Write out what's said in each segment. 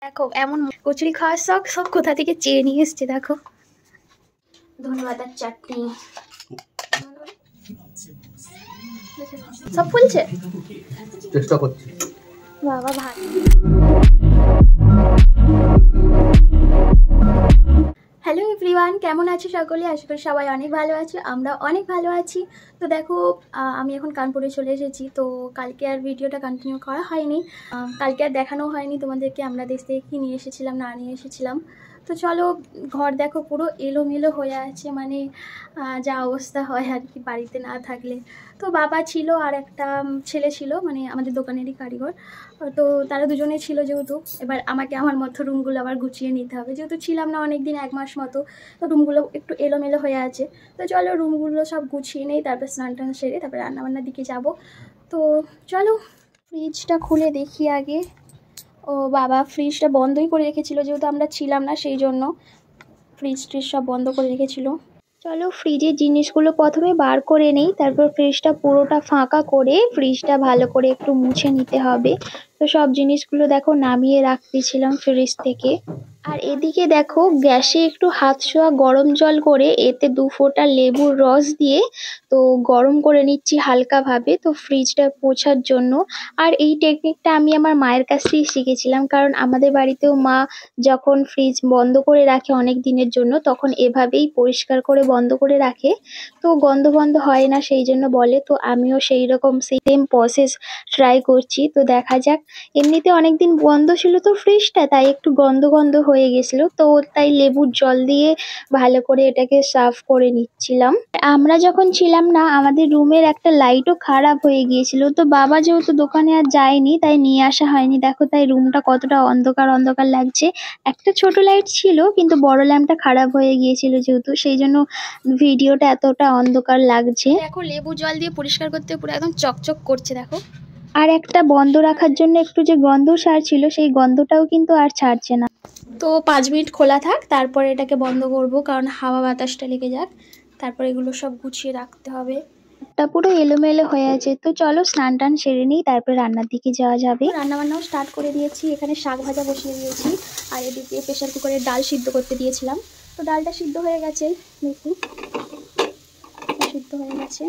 দেখো এমন কচুরি খাওয়ার শখ সব কোথা থেকে চেয়ে নিয়ে এসছে। দেখো ধন্যবাদ চাটনি সব ফুলছে, চেষ্টা করছি। বাবা ভাই। হ্যালো এভরিওয়ান, কেমন আছো সকলে? আশা করি সবাই অনেক ভালো আছে, আমরা অনেক ভালো আছি। তো দেখো আমি এখন কানপুরে চলে এসেছি। তো কালকে আর ভিডিওটা কন্টিনিউ করা হয়নি, কালকে আর দেখানো হয়নি তোমাদেরকে আমরা দেশ থেকে কী নিয়ে এসেছিলাম না নিয়ে এসেছিলাম। তো চলো, ঘর দেখো পুরো এলোমেলো হয়ে আছে, মানে যা অবস্থা হয় আর কি বাড়িতে না থাকলে। তো বাবা ছিল আর একটা ছেলে ছিল, মানে আমাদের দোকানেরই কারিগর। তো তারা দুজনে ছিল, যেহেতু এবার আমাকে আমার মতো রুমগুলো আবার গুছিয়ে নিতে হবে, যেহেতু ছিলাম না অনেক দিন, 1 মাস মতো। তো রুমগুলো একটু এলোমেলো হয়ে আছে। তো চলো রুমগুলো সব গুছিয়ে নেই, তারপর স্নান টান সেরে তারপর রান্নাবান্নার দিকে যাব। তো চলো ফ্রিজটা খুলে দেখি আগে। ও বাবা, ফ্রিজটা বন্ধই করে রেখেছিল, যেহেতু আমরা ছিলাম না সেই জন্য ফ্রিজ ট্রিজ সব বন্ধ করে রেখেছিল। চলো ফ্রিজের জিনিসগুলো প্রথমে বার করে নেই, তারপর ফ্রিজটা পুরোটা ফাঁকা করে ফ্রিজটা ভালো করে একটু মুছে নিতে হবে। তো সব জিনিসগুলো দেখো নামিয়ে রাখতেছিলাম ফ্রিজ থেকে। আর এদিকে দেখো গ্যাসে একটু হাত ছোঁয়া গরম জল করে এতে 2 ফোঁটা লেবুর রস দিয়ে তো গরম করে নিচ্ছি হালকাভাবে, তো ফ্রিজটা পোছার জন্য। আর এই টেকনিকটা আমি আমার মায়ের কাছ থেকেই শিখেছিলাম, কারণ আমাদের বাড়িতেও মা যখন ফ্রিজ বন্ধ করে রাখে অনেক দিনের জন্য, তখন এভাবেই পরিষ্কার করে বন্ধ করে রাখে, তো গন্ধ বন্ধ হয় না সেই জন্য বলে। তো আমিও সেই রকম সেম প্রসেস ট্রাই করছি, তো দেখা যাক। এমনিতে অনেকদিন বন্ধ ছিল তো ফ্রিজটা, তাই একটু গন্ধ গন্ধ হয়ে গেছিলো, তো তাই লেবুর জল দিয়ে ভালো করে এটাকে সাফ করে নিচ্ছিলাম। আমরা যখন ছিলাম না আমাদের রুমের একটা লাইটও খারাপ হয়ে গিয়েছিল, তো বাবা যেহেতু দোকানে আর যায়নি তাই নিয়ে আসা হয়নি। দেখো তাই রুমটা কতটা অন্ধকার অন্ধকার লাগছে। একটা ছোট লাইট ছিল, কিন্তু বড় ল্যাম্পটা খারাপ হয়ে গিয়েছিল যেহেতু, সেই জন্য ভিডিওটা এতটা অন্ধকার লাগছে। দেখো লেবু জল দিয়ে পরিষ্কার করতে পুরো একদম চকচক করছে দেখো। আর একটা বন্ধ রাখার জন্য একটু যে গন্ধ ছাড়ছিল, সেই গন্ধটাও কিন্তু আর ছাড়ছে না। তো 5 মিনিট খোলা থাক, তারপরে এটাকে বন্ধ করব, কারণ হাওয়া বাতাসটা লেগে যাক। তারপর এগুলো সব গুছিয়ে রাখতে হবে। টা পুরো এলোমেলো হয়ে আছে। তো চলো স্নান টান সেরে নিই, তারপর রান্নার দিকে যাওয়া যাবে। রান্না বান্নাও স্টার্ট করে দিয়েছি, এখানে শাক ভাজা বসিয়ে দিয়েছি, আর এদিকে প্রেসার কুকারে ডাল সিদ্ধ করতে দিয়েছিলাম। তো ডালটা সিদ্ধ হয়ে গেছে, দেখি সিদ্ধ হয়ে গেছে।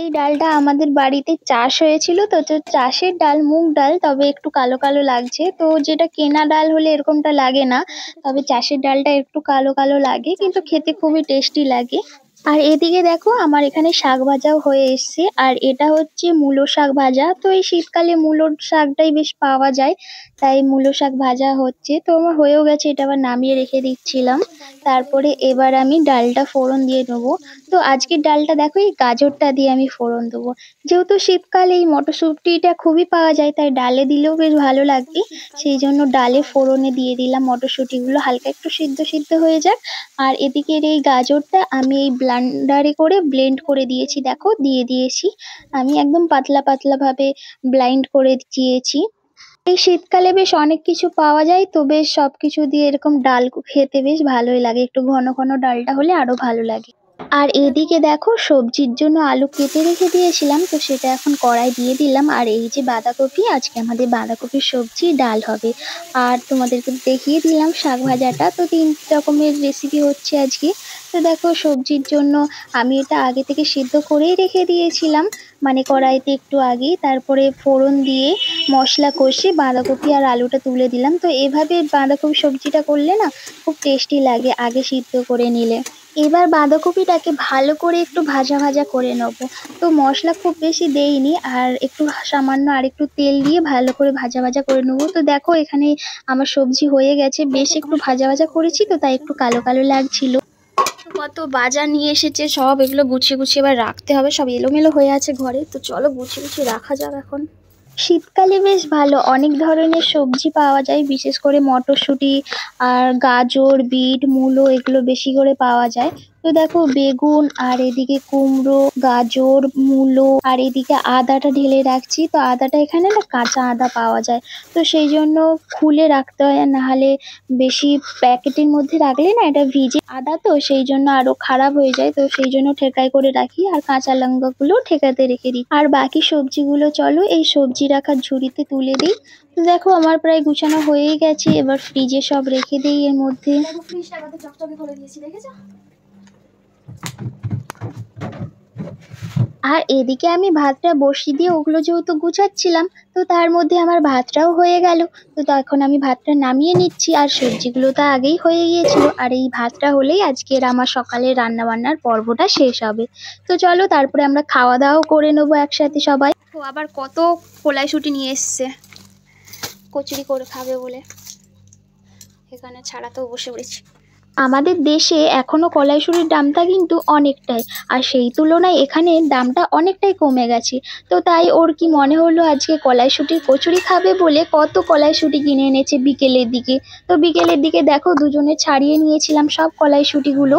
এই ডালটা আমাদের বাড়িতে চাষ হয়েছিল, তো চাষের ডাল মুগ ডাল, তবে একটু কালো কালো লাগছে। তো যেটা কেনা ডাল হলে এরকমটা লাগে না, তবে চাষের ডালটা একটু কালো কালো লাগে, কিন্তু খেতে খুবই টেস্টি লাগে। আর এদিকে দেখো আমার এখানে শাক ভাজাও হয়ে এসছে, আর এটা হচ্ছে মূলো শাক ভাজা। তো এই শীতকালে মূলোর শাকটাই বেশ পাওয়া যায়, তাই মূলো শাক ভাজা হচ্ছে। তো আমার হয়েও গেছে, এটা আবার নামিয়ে রেখে দিচ্ছিলাম। তারপরে এবার আমি ডালটা ফোড়ন দিয়ে নেবো। তো আজকের ডালটা দেখো এই গাজরটা দিয়ে আমি ফোড়ন দেবো, যেহেতু শীতকালে এই মটরশুঁটিটা খুবই পাওয়া যায়, তাই ডালে দিলেও বেশ ভালো লাগবে। সেই জন্য ডালে ফোড়নে দিয়ে দিলাম মটরশুঁটিগুলো, হালকা একটু সিদ্ধ সিদ্ধ হয়ে যাক। আর এদিকের এই গাজরটা আমি এই ব্লেন্ডারে করে ব্লেন্ড করে দিয়েছি, দেখো দিয়ে দিয়েছি। আমি একদম পাতলা পাতলা ভাবে ব্লাইন্ড করে দিয়েছি। এই শীতকালে বেশ অনেক কিছু পাওয়া যায়, তো বেশ সবকিছু দিয়ে এরকম ডাল খেতে বেশ ভালোই লাগে, একটু ঘন ঘন ডালটা হলে আরো ভালো লাগে। আর এদিকে দেখো সবজির জন্য আলু কেটে রেখে দিয়েছিলাম, তো সেটা এখন কড়াই দিয়ে দিলাম। আর এই যে বাঁধাকপি, আজকে আমাদের বাঁধাকপির সবজি ডাল হবে। আর তোমাদেরকে দেখিয়ে দিলাম শাক ভাজাটা, তো 3 রকমের রেসিপি হচ্ছে আজকে। তো দেখো সবজির জন্য আমি এটা আগে থেকে সিদ্ধ করেই রেখে দিয়েছিলাম, মানে কড়াইতে একটু আগেই। তারপরে ফোড়ন দিয়ে মশলা কষে বাঁধাকপি আর আলুটা তুলে দিলাম। তো এভাবে বাঁধাকপি সবজিটা করলে না খুব টেস্টি লাগে আগে সিদ্ধ করে নিলে। এবার বাঁধাকপিটাকে ভালো করে একটু ভাজা ভাজা করে নেবো। তো মশলা খুব বেশি দেইনি, আর একটু সামান্য আর একটু তেল দিয়ে ভালো করে ভাজা ভাজা করে নেবো। তো দেখো এখানে আমার সবজি হয়ে গেছে, বেশ একটু ভাজা ভাজা করেছি, তো তাই একটু কালো কালো লাগছিল। কত বাজার নিয়ে এসেছে, সব এগুলো গুছিয়ে গুছিয়ে এবার রাখতে হবে, সব এলোমেলো হয়ে আছে ঘরে। তো চলো গুছিয়ে গুছিয়ে রাখা যাক এখন। শীতকালে বেশ ভালো অনেক ধরনের সবজি পাওয়া যায়, বিশেষ করে মটরশুঁটি আর গাজর বিট মূলো এগুলো বেশি করে পাওয়া যায়। তো তো দেখো বেগুন আর এদিকে কুমড়ো, গাজর, মূলো আর এদিকে আদাটা ঢেলে রাখছি। তো আদাটা এখানে না কাঁচা আদা পাওয়া যায়, তো সেই জন্য খুলে রাখতে হয়, আর নাহলে বেশি প্যাকেটের মধ্যে রাখলে না এটা ভিজে আদা, তো সেই জন্য আরো খারাপ হয়ে যায়। তো সেই জন্য ঠেকায় করে রাখি, আর কাঁচা লঙ্কাগুলো ঠেকাতে রেখে দিই। আর বাকি সবজিগুলো চলো এই সবজি রাখার ঝুড়িতে তুলে দিই। তো দেখো আমার প্রায় গুছানো হয়েই গেছে, এবার ফ্রিজে সব রেখে দিই এর মধ্যে। দেখো ফ্রিজটা কত চকচকে করে দিয়েছি, দেখেছো? আর এদিকে আমি ভাতটা বসিয়ে দিয়ে ওগুলো যেহেতু গুছাচ্ছিলাম, তো তার মধ্যে আমার ভাতটাও হয়ে গেল। তো তখন আমি ভাতটা নামিয়ে নিচ্ছি, আর সবজিগুলো তো আগেই হয়ে গিয়েছিল, আর এই ভাতটা হলেই আজকের আমার সকালের রান্না বান্নার পর্বটা শেষ হবে। তো চলো তারপরে আমরা খাওয়া দাওয়াও করে নেবো একসাথে সবাই। তো আবার কত কলাইশুঁটি নিয়ে এসছে কচুরি করে খাবে বলে, এখানে ছাড়াতেও বসে পড়েছি। আমাদের দেশে এখনো কলাইশুঁটির দামটা কিন্তু অনেকটাই, আর সেই তুলনায় এখানে দামটা অনেকটাই কমে গেছে। তো তাই ওর কি মনে হলো আজকে কলাইশুঁটির কচুরি খাবে বলে কত কলাইশুঁটি কিনে এনেছে বিকেলের দিকে। তো বিকেলের দিকে দেখো দুজনে ছাড়িয়ে নিয়েছিলাম সব কলাইশুঁটিগুলো।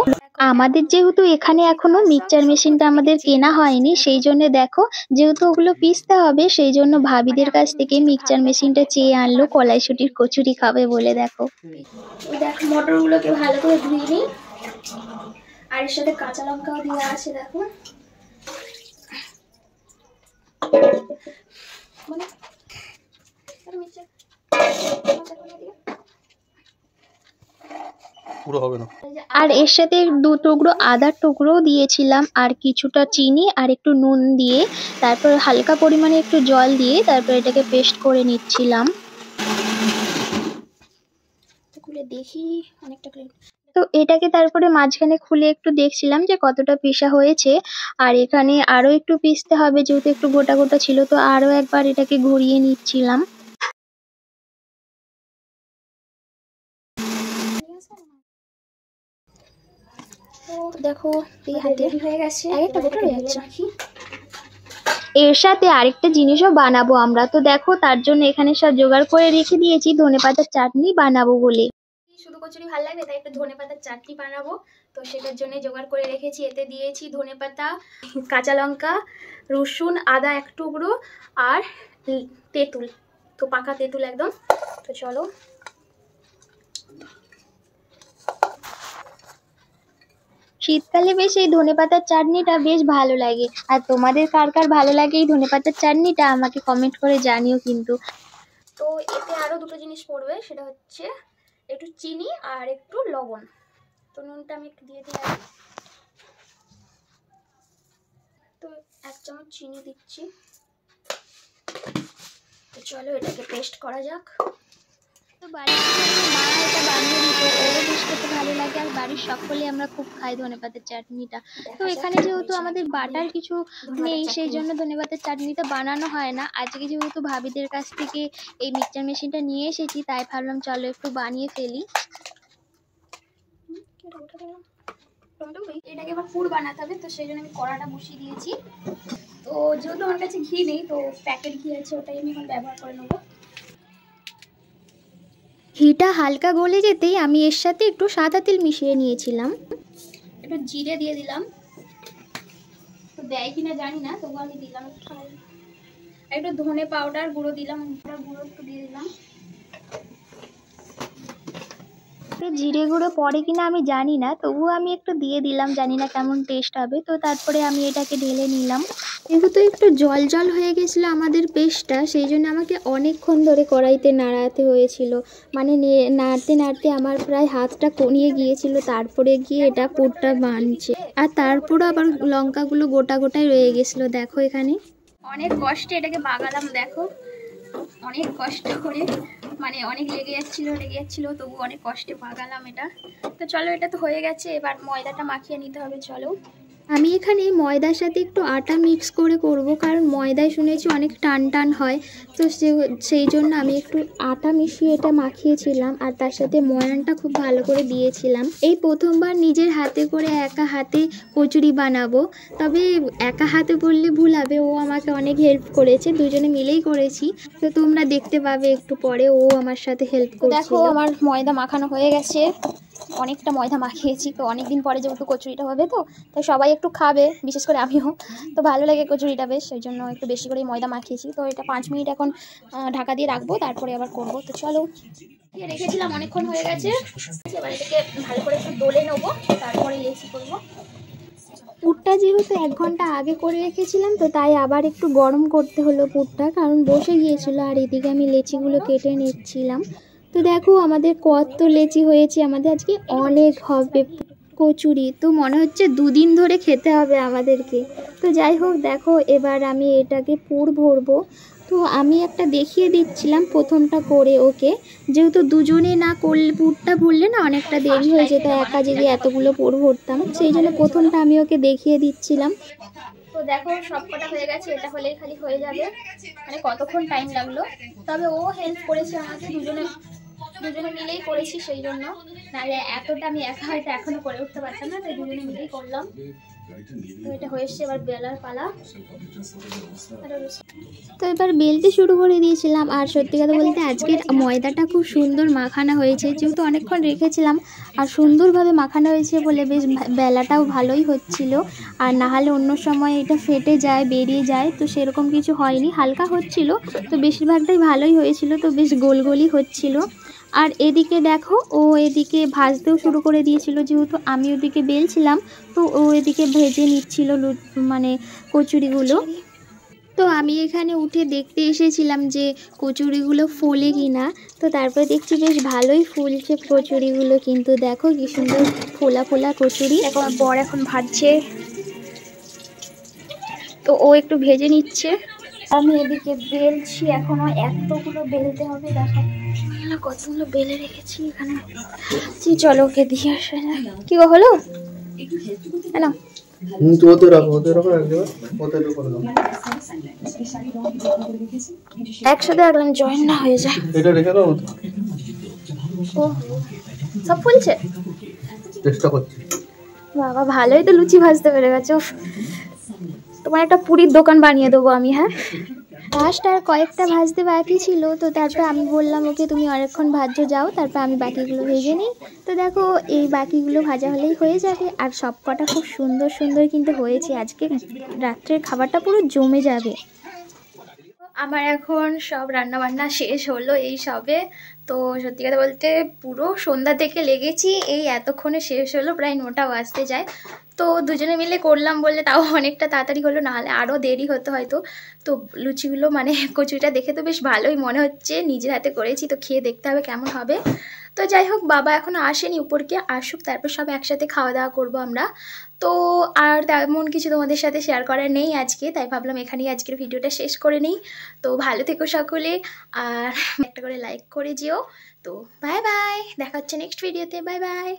আমাদের যেহেতু এখানে এখনো মিক্সচার মেশিনটা আমাদের কেনা হয়নি, সেই জন্য দেখো যেহেতু ওগুলো পিসতে হবে, সেই জন্য ভাবিদের কাছ থেকে মিক্সচার মেশিনটা চেয়ে আনলো কলাইশুঁটির কচুরি খাবে বলে। দেখো দেখো মটরগুলোকে ভালো করে ধুয়ে নিই, আর এর সাথে কাঁচা লঙ্কাও দেওয়া আছে। দেখো পুরো হবে না। আর এর সাথে 2 টুকরো আদার টুকরোও দিয়েছিলাম, আর কিছুটা চিনি আর একটু নুন দিয়ে, তারপর হালকা পরিমাণে একটু জল দিয়ে তারপর এটাকে পেস্ট করে নিচ্ছিলাম। দেখি অনেকটা। তো এটাকে তারপরে মাঝখানে খুলে একটু দেখছিলাম যে কতটা পিষা হয়েছে, আর এখানে আরো একটু পিষতে হবে যেহেতু একটু গোটা গোটা ছিল, তো আরো একবার এটাকে ঘুরিয়ে নিচ্ছিলাম। দেখো এই হাতে হয়ে গেছে, একটা গোটা হয়ে যাচ্ছে। এর সাথে আরেকটা জিনিসও বানাবো আমরা, তো দেখো তার জন্য এখানে সব জোগাড় করে রেখে দিয়েছি ধনেপাতার চাটনি বানাবো বলে। শুধু কচুরি ভালো লাগবে তাই একটু ধনেপাতার চাটনি বানাবো, তো সেটার জন্য জোগাড় করে রেখেছি। এতে দিয়েছি ধনেপাতা, কাঁচা লঙ্কা, রসুন, আদা এক টুকরো আর তেঁতুল, তো পাকা তেঁতুল একদম। তো চলো শীতকালে বেশ এই ধনেপাতার চাটনিটা বেশ ভালো লাগে, আর তোমাদের কার কার ভালো লাগে এই ধনেপাতার চাটনিটা আমাকে কমেন্ট করে জানিও কিন্তু। তো এতে আরো দুটো জিনিস পড়বে, সেটা হচ্ছে একটু চিনি আর একটু লবণ। তো নুনটা আমি একটু দিয়ে দিলাম, তো 1 চামচ চিনি দিচ্ছি। তো চলো এটাকে পেস্ট করা যাক। তো বাড়িতে মা এটা বানিয়ে দিত, ওরও বেশ খেতে ভালো লাগে, আর বাড়ির সকলে আমরা খুব খাই ধনেপাতার চাটনিটা। তো এখানে যেহেতু আমাদের বাটার কিছু নেই, সেই জন্য ধনেপাতার চাটনিটা বানানো হয় না। আজকে যেহেতু ভাবিদের কাছ থেকে এই মিক্সচার মেশিনটা নিয়ে এসেছি, তাই ভাবলাম চলো একটু বানিয়ে ফেলি। এটাকে এবার পুর বানাতে হবে, তো সেই জন্য আমি কড়াটা বসিয়ে দিয়েছি। তো যেহেতু আমার কাছে ঘি নেই, তো প্যাকেট ঘি আছে, ওটাই আমি এখন ব্যবহার করে নেবো। ঘিটা হালকা গলে যেতেই আমি এর সাথে একটু সাদা তেল মিশিয়ে নিয়েছিলাম। একটু জিরে দিয়ে দিলাম, তো দেয় কিনা জানি না, তবু আমি দিলাম। একটু ধনে পাউডার গুঁড়ো দিলাম, গুঁড়ো একটু দিয়ে দিলাম। জিরে গুঁড়ো পরে কিনা আমি জানি না, তবুও আমি একটু দিয়ে দিলাম, জানি না কেমন টেস্ট হবে। তো তারপরে আমি এটাকে ঢেলে নিলাম। যেহেতু একটু জল জল হয়ে গেছিলো আমাদের পেস্টটা, সেই জন্য আমাকে অনেকক্ষণ ধরে কড়াইতে নাড়াতে হয়েছিল, মানে নাড়তে নাড়তে আমার প্রায় হাতটা কনিয়ে গিয়েছিল, তারপরে গিয়ে এটা পুরটা বানছে। আর তারপরে আবার লঙ্কাগুলো গোটা গোটাই রয়ে গেছিলো। দেখো এখানে অনেক কষ্টে এটাকে বাগালাম, দেখো অনেক কষ্ট করে, মানে অনেক লেগে যাচ্ছিলো, তবু অনেক কষ্টে বাগালাম এটা। তো চলো এটা তো হয়ে গেছে, এবার ময়দাটা মাখিয়ে নিতে হবে। চলো আমি এখানে ময়দার সাথে একটু আটা মিক্স করে করব, কারণ ময়দায় শুনেছি অনেক টান টান হয়, তো সেই জন্য আমি একটু আটা মিশিয়ে এটা মাখিয়েছিলাম, আর তার সাথে ময়ানটা খুব ভালো করে দিয়েছিলাম। এই প্রথমবার নিজের হাতে করে একা হাতে কচুরি বানাবো, তবে একা হাতে বললে ভুল হবে, ও আমাকে অনেক হেল্প করেছে, দুজনে মিলেই করেছি। তো তোমরা দেখতে পাবে একটু পরে ও আমার সাথে হেল্প করছিল। দেখো আমার ময়দা মাখানো হয়ে গেছে, অনেকটা ময়দা মাখিয়েছি। তো অনেক দিন পরে যেহেতু কচুরিটা হবে তো তাই সবাই একটু খাবে, বিশেষ করে আমিও, তো ভালো লাগে কচুরিটা বেশ, সেই জন্য একটু বেশি করে ময়দা মাখিয়েছি। তো এটা 5 মিনিট এখন ঢাকা দিয়ে রাখবো, তারপরে আবার করবো। তো চলো, রেখেছিলাম অনেকক্ষণ হয়ে গেছে, এবার এটাকে ভালো করে একটু ডলে নেবো, তারপরে লেচি করবো। পুরটা যেহেতু 1 ঘন্টা আগে করে রেখেছিলাম তো তাই আবার একটু গরম করতে হলো পুরটা, কারণ বসে গিয়েছিল। আর এদিকে আমি লেচিগুলো কেটে নিচ্ছিলাম। তো দেখো আমাদের কত লেচি হয়েছে, আমাদের আজকে অনেক হবে কচুরি। তো মনে হচ্ছে 2 দিন ধরে খেতে হবে আমাদেরকে। তো যাই হোক, দেখো এবার আমি এটাকে পুর ভরবো। তো আমি একটা দেখিয়ে দিচ্ছিলাম প্রথমটা করে ওকে, যেহেতু দুজনে না করলে পুরটা ভরলে না অনেকটা দেরি হয়ে যেত, একা যদি এতগুলো পুর ভরতাম, সেই জন্য প্রথমটা আমি ওকে দেখিয়ে দিচ্ছিলাম। তো দেখো সবকটা হয়ে গেছে, এটা হলেই খালি হয়ে যাবে। মানে কতক্ষণ টাইম লাগলো, তবে ও হেল্প করেছে আমাকে, দুজনে মিলেই করেছি, সেই জন্য। নাহলে এতটা আমি একা হয়তো এখনো করে উঠতে পারতাম না, তাই দুজনে মিলেই করলাম। তো এটা হয়ে এসছে, এবার বেলার পালা। তো এবার বেলতে শুরু করে দিয়েছিলাম। আর সত্যি কথা বলতে আজকের ময়দাটা খুব সুন্দর মাখানো হয়েছে, যেহেতু অনেকক্ষণ রেখেছিলাম আর সুন্দরভাবে মাখানো হয়েছে বলে বেশ বেলাটাও ভালোই হচ্ছিল। আর না হলে অন্য সময় এটা ফেটে যায়, বেরিয়ে যায়, তো সেরকম কিছু হয়নি, হালকা হচ্ছিল। তো বেশিরভাগটাই ভালোই হয়েছিল, তো বেশ গোল গোলই হচ্ছিল। আর এদিকে দেখো ও এদিকে ভাজতেও শুরু করে দিয়েছিল, যেহেতু আমি ওদিকে বেলছিলাম তো ও এদিকে ভেজে নিচ্ছিল মানে কচুরিগুলো। তো আমি এখানে উঠে দেখতে এসেছিলাম যে কচুরিগুলো ফোলে কিনা। তো তারপরে দেখছি বেশ ভালোই ফুলছে কচুরিগুলো, কিন্তু দেখো কি সুন্দর ফোলা ফোলা কচুরি। এখন বর এখন ভাজছে, তো ও একটু ভেজে নিচ্ছে, আমি এদিকে বেলছি। এখনো এতগুলো বেলতে হবে, দেখো কতগুলো বেলে রেখেছি এখানে। চলো ওকে দিয়ে আসা যায়। কি হলো না, একসাথে রাখলাম জয়েন না হয়ে যায়। ও সব ফুলছে, চেষ্টা করছি। বাবা ভালোই তো লুচি ভাজতে পেরে গেছো, তোমার একটা পুরীর দোকান বানিয়ে দেবো আমি। হ্যাঁ, লাস্ট আর কয়েকটা ভাজতে বাকি ছিল, তো তারপর আমি বললাম ওকে তুমি অনেকক্ষণ ভাজো যাও, তারপর আমি বাকিগুলো ভেজে নিই। তো দেখো এই বাকিগুলো ভাজা হলেই হয়ে যাবে। আর সব কটা খুব সুন্দর সুন্দর কিন্তু হয়েছে, আজকে রাত্রের খাবারটা পুরো জমে যাবে। আমার এখন সব রান্নাবান্না শেষ হলো এই সবে। তো সত্যি কথা বলতে পুরো সন্ধ্যা থেকে লেগেছি, এই এতক্ষণে শেষ হলো, প্রায় 9টা বাজতে যায়। তো দুজনে মিলে করলাম বললে তাও অনেকটা তাড়াতাড়ি হলো, নাহলে আরও দেরি হতো হয়তো। তো লুচিগুলো মানে কচুরিটা দেখে তো বেশ ভালোই মনে হচ্ছে, নিজের হাতে করেছি, তো খেয়ে দেখতে হবে কেমন হবে। তো যাই হোক, বাবা এখনও আসেনি, উপরকে আসুক, তারপর সব একসাথে খাওয়া দাওয়া করবো আমরা। তো আর তেমন কিছু তোমাদের সাথে শেয়ার করার নেই আজকে, তাই ভাবলাম এখানেই আজকের ভিডিওটা শেষ করে নিই। তো ভালো থেকো সকলে, আর একটা করে লাইক করে যেও। তো বাই বাই, দেখা হচ্ছে নেক্সট ভিডিওতে, বাই বাই।